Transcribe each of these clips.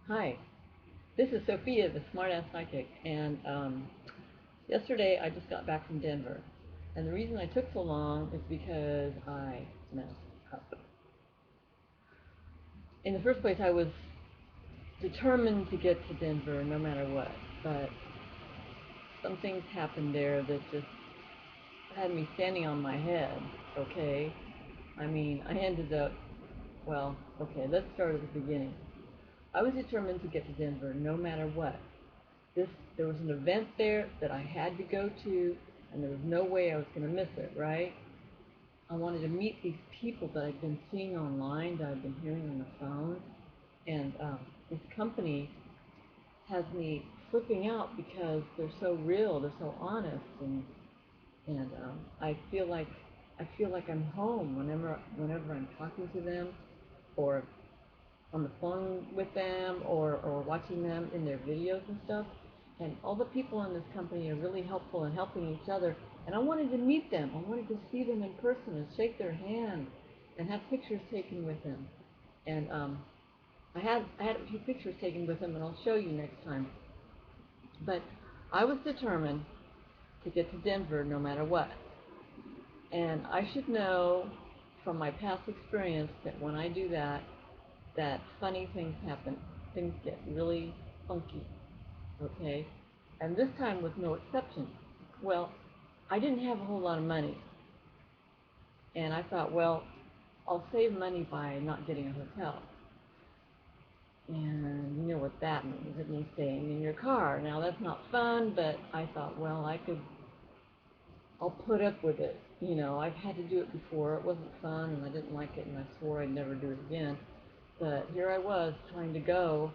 Hi, this is Sophia, the Smartass Psychic, and yesterday I just got back from Denver, and the reason I took so long is because I messed up. In the first place, I was determined to get to Denver no matter what, but some things happened there that just had me standing on my head, okay? I mean, I ended up, well, okay, let's start at the beginning. I was determined to get to Denver no matter what. this there was an event there that I had to go to, and there was no way I was going to miss it, right? I wanted to meet these people that I've been seeing online, that I've been hearing on the phone, and this company has me flipping out because they're so real, they're so honest, and I feel like I'm home whenever I'm talking to them, or on the phone with them, or watching them in their videos and stuff. And all the people in this company are really helpful and helping each other. And I wanted to meet them. I wanted to see them in person and shake their hand and have pictures taken with them. And I had a few pictures taken with them, and I'll show you next time. But I was determined to get to Denver no matter what. And I should know from my past experience that when I do that, that funny things happen. Things get really funky, okay? And this time was no exception. Well, I didn't have a whole lot of money, and I thought, well, I'll save money by not getting a hotel. And you know what that means. It means staying in your car. Now, that's not fun, but I thought, well, I'll put up with it. You know, I've had to do it before. It wasn't fun, and I didn't like it, and I swore I'd never do it again. But here I was trying to go,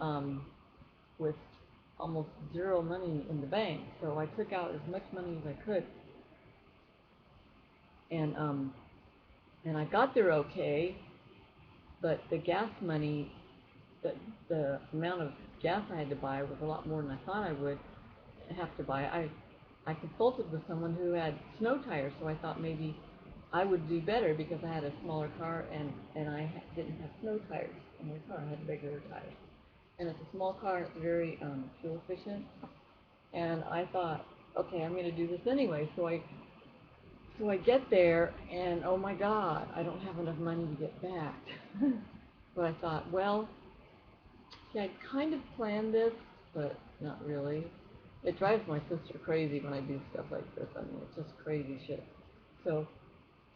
um, with almost zero money in the bank. So I took out as much money as I could, and I got there okay. But the gas money, the amount of gas I had to buy was a lot more than I thought I would have to buy. I consulted with someone who had snow tires, so I thought maybe I would do better because I had a smaller car, and I didn't have snow tires in my car. I had regular tires. And it's a small car, it's very fuel efficient. And I thought, okay, I'm going to do this anyway. So I get there, and oh my God, I don't have enough money to get back. But I thought, well, see, I kind of planned this, but not really. It drives my sister crazy when I do stuff like this. I mean, it's just crazy shit. So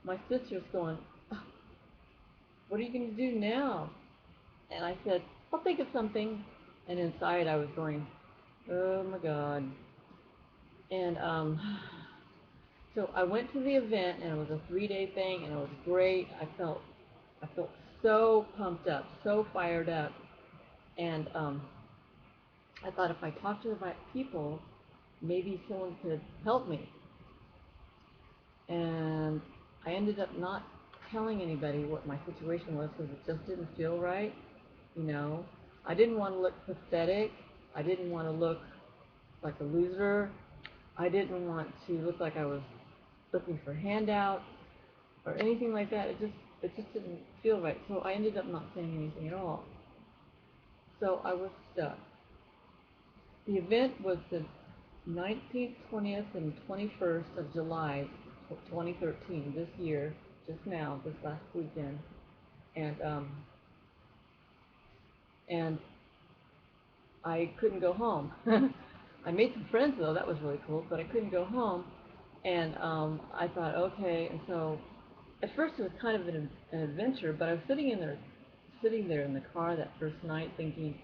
my sister's going, "Oh, what are you going to do now?" And I said, I'll think of something. And inside I was going, oh my God. And so I went to the event, and it was a 3-day thing, and it was great. I felt so pumped up, so fired up, and I thought if I talked to the right people, maybe someone could help me. And I ended up not telling anybody what my situation was because it just didn't feel right. You know, I didn't want to look pathetic. I didn't want to look like a loser. I didn't want to look like I was looking for handouts or anything like that. It just didn't feel right. So I ended up not saying anything at all. So I was stuck. The event was the 19th, 20th, and 21st of July, 2013, this year, just now, this last weekend. And and I couldn't go home. I made some friends though, that was really cool, but I couldn't go home. And I thought, okay, and so at first it was kind of an adventure, but I was sitting there in the car that first night thinking,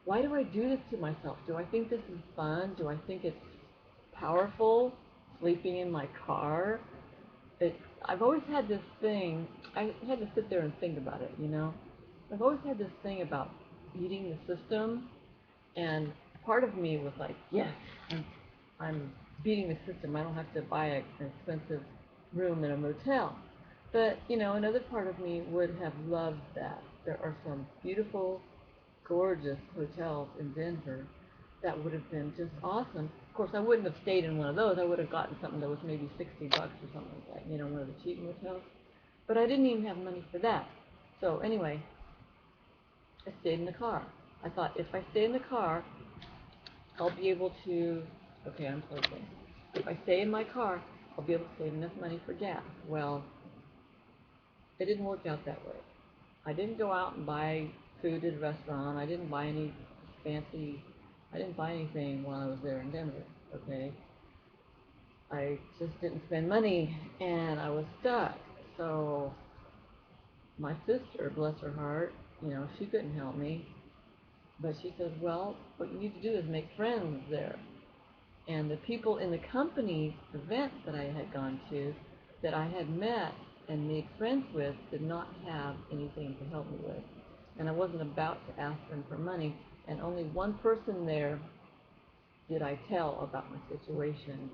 why do I do this to myself? Do I think this is fun? Do I think it's powerful, sleeping in my car? It, I've always had this thing, I had to sit there and think about it, you know? I've always had this thing about beating the system, and part of me was like, yes, I'm beating the system. I don't have to buy an expensive room in a motel. But, you know, another part of me would have loved that. There are some beautiful, gorgeous hotels in Denver that would have been just awesome. Of course, I wouldn't have stayed in one of those. I would have gotten something that was maybe $60 or something like that, you know, one of the cheap motels. But I didn't even have money for that. So anyway, I stayed in the car. I thought if I stay in the car, I'll be able to, okay, I'm plugged in. If I stay in my car, I'll be able to save enough money for gas. Well, it didn't work out that way. I didn't go out and buy food at a restaurant. I didn't buy any fancy, I didn't buy anything while I was there in Denver, okay? I just didn't spend money and I was stuck. So my sister, bless her heart, she couldn't help me. But she said, well, what you need to do is make friends there. And the people in the company event that I had gone to, that I had met and made friends with, did not have anything to help me with. And I wasn't about to ask them for money. And only one person there did I tell about my situation.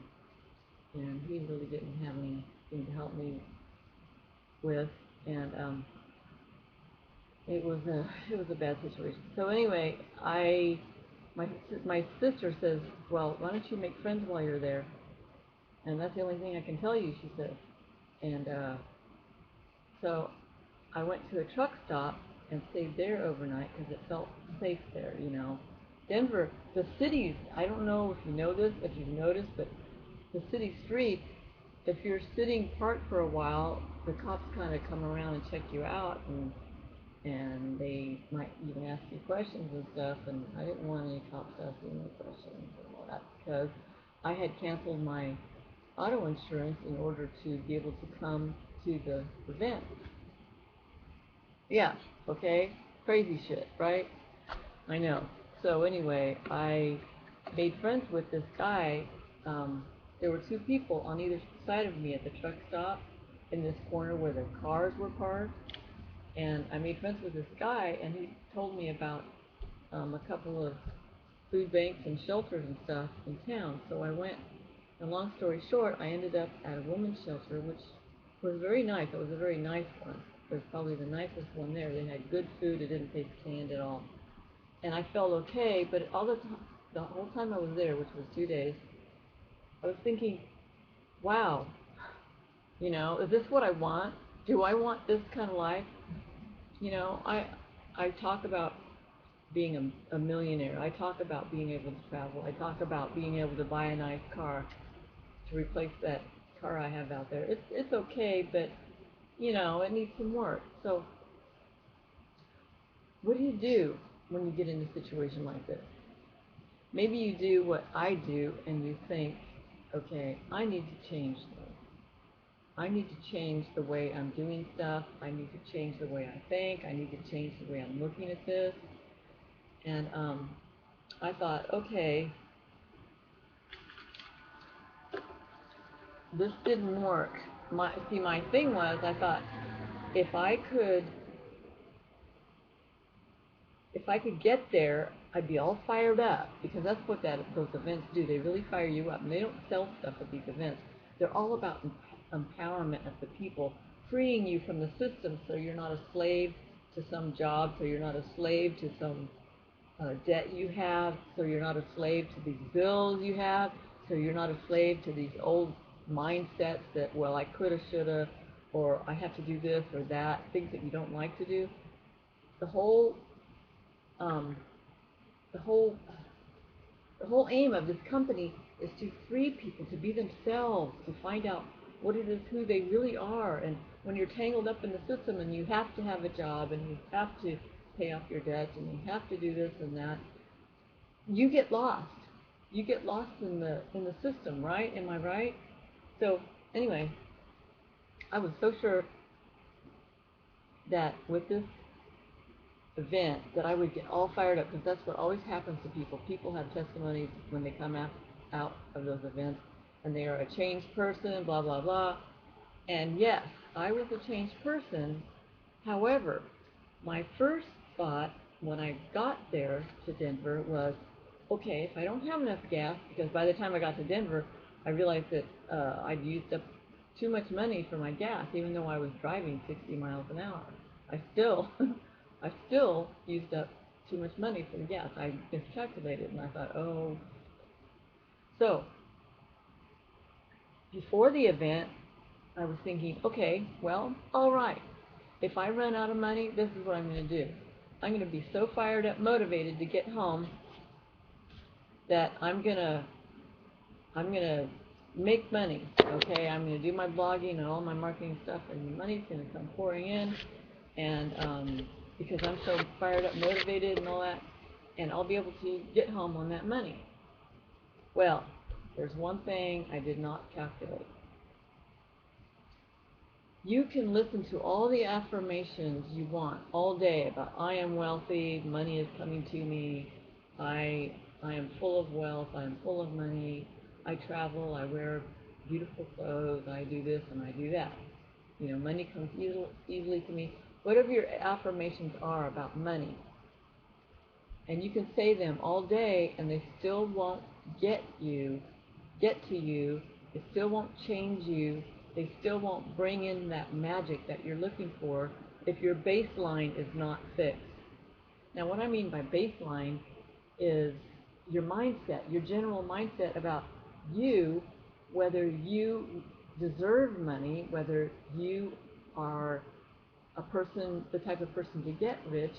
And he really didn't have anything to help me with. And it was a bad situation. So anyway, my sister says, well, why don't you make friends while you're there? And that's the only thing I can tell you, she said. And so I went to a truck stop and stayed there overnight because it felt safe there. Denver, the cities, I don't know if you know this, if you've noticed, but the city streets, if you're sitting parked for a while, the cops kind of come around and check you out, and they might even ask you questions and stuff, and I didn't want any cops asking me questions and all that because I had canceled my auto insurance in order to be able to come to the event. Yeah, okay, crazy shit, right? I know. So anyway, I made friends with this guy. There were two people on either side of me at the truck stop in this corner where the cars were parked. And I made friends with this guy, and he told me about a couple of food banks and shelters and stuff in town. So I went, and long story short, I ended up at a women's shelter, which was very nice. It was a very nice one. It was probably the nicest one there. They had good food. It didn't taste canned at all. And I felt okay, but the whole time I was there, which was 2 days, I was thinking, wow, is this what I want? Do I want this kind of life? I talk about being a millionaire. I talk about being able to travel. I talk about being able to buy a nice car to replace that car I have out there. It's okay, but it needs some work. So what do you do when you get in a situation like this? Maybe you do what I do and you think, okay, I need to change things. I need to change the way I'm doing stuff. I need to change the way I think. I need to change the way I'm looking at this. And I thought, okay, this didn't work. My thing was, I thought, if I could, if I could get there, I'd be all fired up because that's what those events do. They really fire you up, and they don't sell stuff at these events. They're all about empowerment of the people, freeing you from the system, so you're not a slave to some job, so you're not a slave to some debt you have, so you're not a slave to these bills you have, so you're not a slave to these old mindsets that, well, I coulda, shoulda, or I have to do this or that, things that you don't like to do. The whole, um, the whole, the whole aim of this company is to free people to be themselves, to find out what it is, who they really are. And when you're tangled up in the system and you have to have a job and you have to pay off your debts and you have to do this and that, you get lost. You get lost in the system, right? Am I right? So anyway, I was so sure that with this event that I would get all fired up because that's what always happens to people. People have testimonies when they come out of those events and they are a changed person, blah, blah, blah. And yes, I was a changed person. However, my first thought when I got there to Denver was, okay, if I don't have enough gas, because by the time I got to Denver, I realized that I'd used up too much money for my gas, even though I was driving 60 miles an hour. I still, I still used up too much money for the gas. I miscalculated, and I thought, oh. So before the event, I was thinking, okay, well, all right. If I run out of money, this is what I'm going to do. I'm going to be so fired up, motivated to get home that I'm gonna make money. Okay, I'm gonna do my blogging and all my marketing stuff, and the money's gonna come pouring in, and because I'm so fired up, motivated, and all that, and I'll be able to get home on that money. Well, there's one thing I did not calculate. You can listen to all the affirmations you want all day about I am wealthy, money is coming to me, I am full of wealth, I am full of money, I travel, I wear beautiful clothes, I do this and I do that. Money comes easily to me. Whatever your affirmations are about money, and you can say them all day and they still won't get to you, it still won't change you, they still won't bring in that magic that you're looking for if your baseline is not fixed. Now, what I mean by baseline is your mindset, your general mindset about you, whether you deserve money, whether you are the type of person to get rich,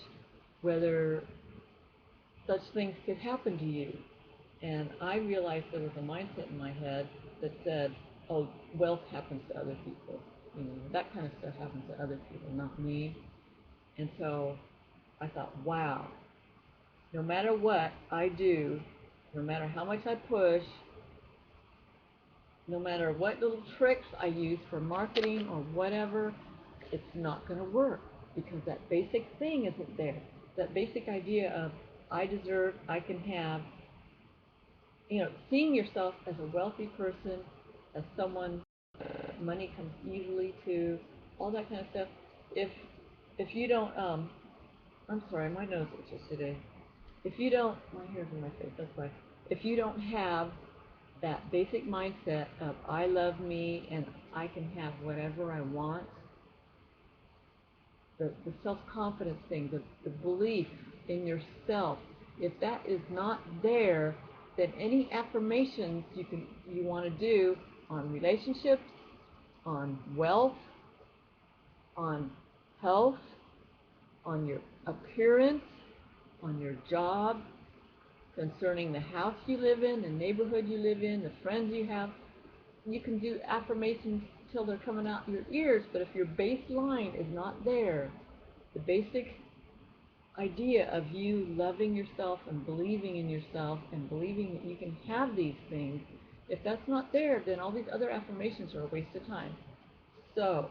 whether such things could happen to you. And I realized there was a mindset in my head that said, oh, wealth happens to other people. That kind of stuff happens to other people, not me. And so I thought, wow, no matter what I do, no matter how much I push, no matter what little tricks I use for marketing or whatever, it's not going to work because that basic thing isn't there. That basic idea of I deserve, I can have, seeing yourself as a wealthy person, as someone money comes easily to, all that kind of stuff. If you don't, I'm sorry, my nose itches today. If you don't, my hair's in my face, that's why. If you don't have that basic mindset of I love me and I can have whatever I want, the self-confidence thing, the belief in yourself, if that is not there, then any affirmations you want to do on relationships, on wealth, on health, on your appearance, on your job, concerning the house you live in, the neighborhood you live in, the friends you have, you can do affirmations till they're coming out your ears, but if your baseline is not there, the basic idea of you loving yourself and believing in yourself and believing that you can have these things, if that's not there, then all these other affirmations are a waste of time. So,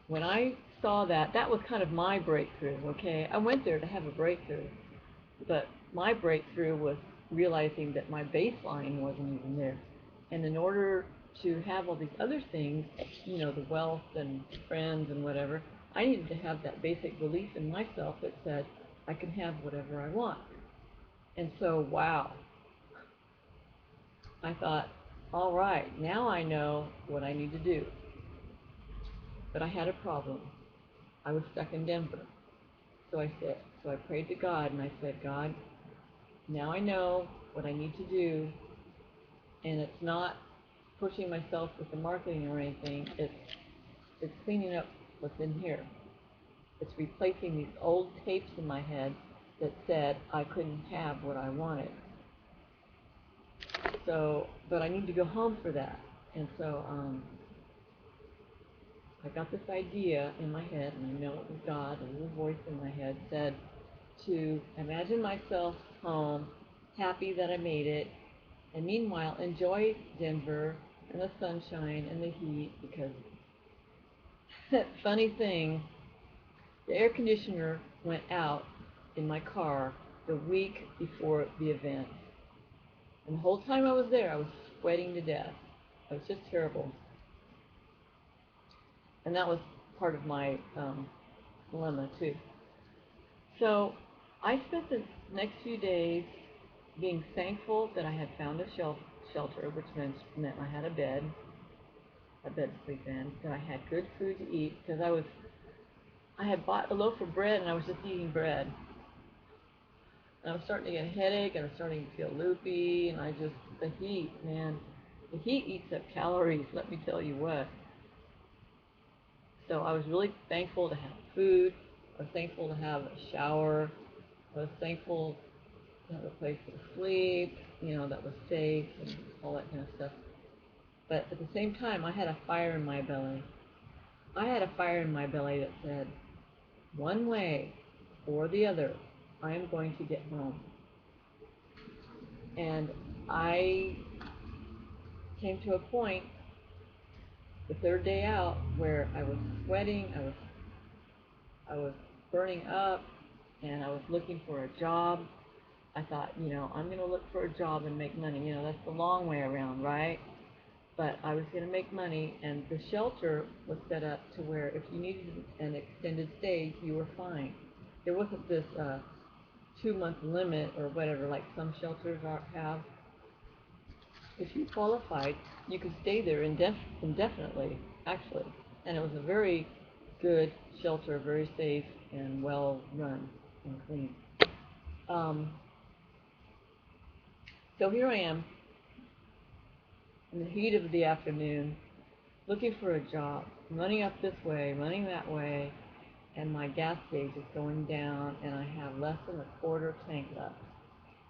when I saw that was kind of my breakthrough, okay? I went there to have a breakthrough, but my breakthrough was realizing that my baseline wasn't even there. And in order to have all these other things, the wealth and friends and whatever, I needed to have that basic belief in myself that said, I can have whatever I want. And so, wow, I thought, all right, now I know what I need to do. But I had a problem. I was stuck in Denver. So I prayed to God and I said, God, now I know what I need to do, and it's not pushing myself with the marketing or anything. It's cleaning up what's in here. It's replacing these old tapes in my head that said I couldn't have what I wanted. So, but I need to go home for that. And so I got this idea in my head, and I know it was God, a little voice in my head said to imagine myself home, happy that I made it, and meanwhile enjoy Denver and the sunshine and the heat, because funny thing, the air conditioner went out in my car the week before the event. And the whole time I was there, I was sweating to death. It was just terrible. And that was part of my dilemma, too. So I spent the next few days being thankful that I had found a shelter, which meant I had a bed to sleep in, that I had good food to eat, because I had bought a loaf of bread and I was just eating bread. And I was starting to get a headache, and I was starting to feel loopy, and the heat, man, the heat eats up calories, let me tell you what. So I was really thankful to have food. I was thankful to have a shower. I was thankful to have a place to sleep, that was safe and all that kind of stuff. But at the same time, I had a fire in my belly. I had a fire in my belly that said, one way or the other, I am going to get home. And I came to a point, the third day out, where I was sweating, I was burning up, and I was looking for a job. I thought, I'm going to look for a job and make money. That's the long way around, right? But I was going to make money, and the shelter was set up to where if you needed an extended stay, you were fine. There wasn't this 2-month limit or whatever, like some shelters have. If you qualified, you could stay there indefinitely, actually. And it was a very good shelter, very safe and well run and clean. So here I am in the heat of the afternoon, looking for a job, running up this way, running that way, and my gas gauge is going down, and I have less than a quarter tank left.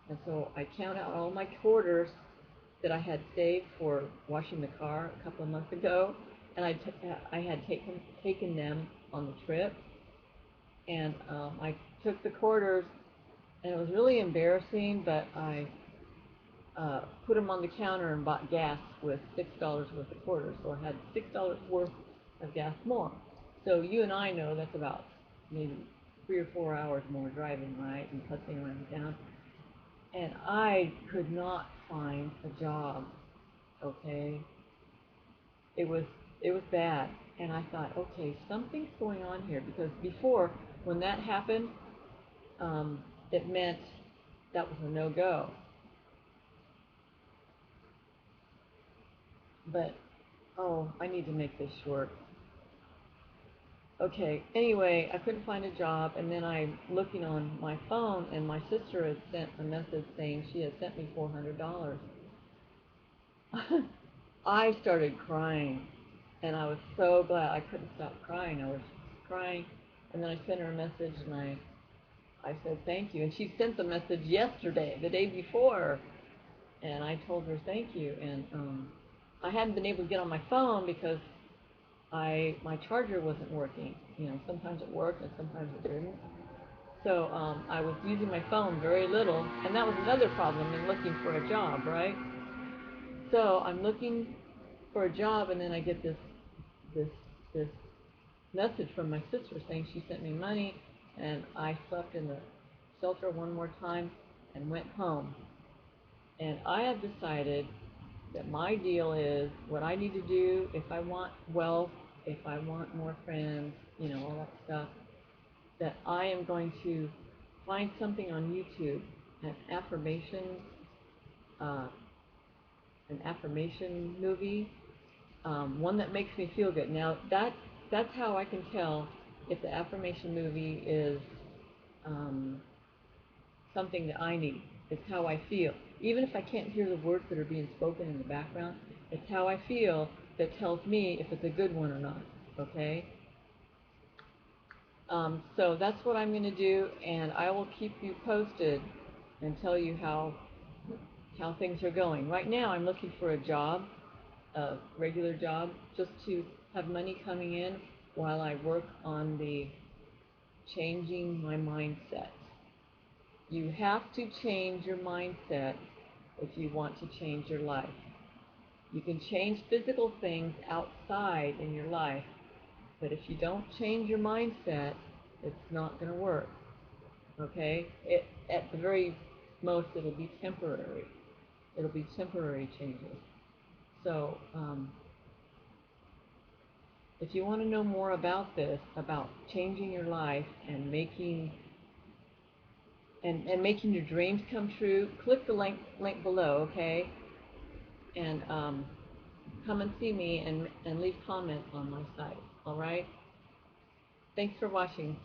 And so I count out all my quarters that I had saved for washing the car a couple of months ago, and I had taken them on the trip, and I took the quarters, and it was really embarrassing, but I put them on the counter and bought gas with $6 worth of quarters, so I had $6 worth of gas more. So you and I know that's about maybe 3 or 4 hours more driving, right, and putzing around town. And I could not find a job. Okay, it was bad, and I thought, okay, something's going on here, because before, when that happened, it meant that was a no-go. But I need to make this short. Okay, anyway, I couldn't find a job, and then I'm looking on my phone, and my sister had sent a message saying she had sent me $400. I started crying, and I was so glad. I couldn't stop crying. I was crying, and then I sent her a message, and I said thank you. And she sent the message yesterday, the day before, and I told her thank you. And I hadn't been able to get on my phone because my charger wasn't working. Sometimes it worked and sometimes it didn't. So I was using my phone very little, and that was another problem in looking for a job, right? So I'm looking for a job, and then I get this this message from my sister saying she sent me money, and I slept in the shelter one more time and went home. And I have decided that my deal is what I need to do if I want wealth, if I want more friends, all that stuff, that I am going to find something on YouTube, an uh, affirmation movie, one that makes me feel good. Now that's how I can tell if the affirmation movie is something that I need. It's how I feel. Even if I can't hear the words that are being spoken in the background, it's how I feel that tells me if it's a good one or not. Okay? So that's what I'm going to do, and I will keep you posted and tell you how things are going. Right now, I'm looking for a job, a regular job, just to have money coming in while I work on the changing my mindset. You have to change your mindset if you want to change your life. You can change physical things outside in your life, but if you don't change your mindset, it's not going to work. Okay? At the very most, it'll be temporary. It'll be temporary changes. So, if you want to know more about this, about changing your life and making making your dreams come true, click the link below, okay? And come and see me and leave comments on my site, all right? Thanks for watching.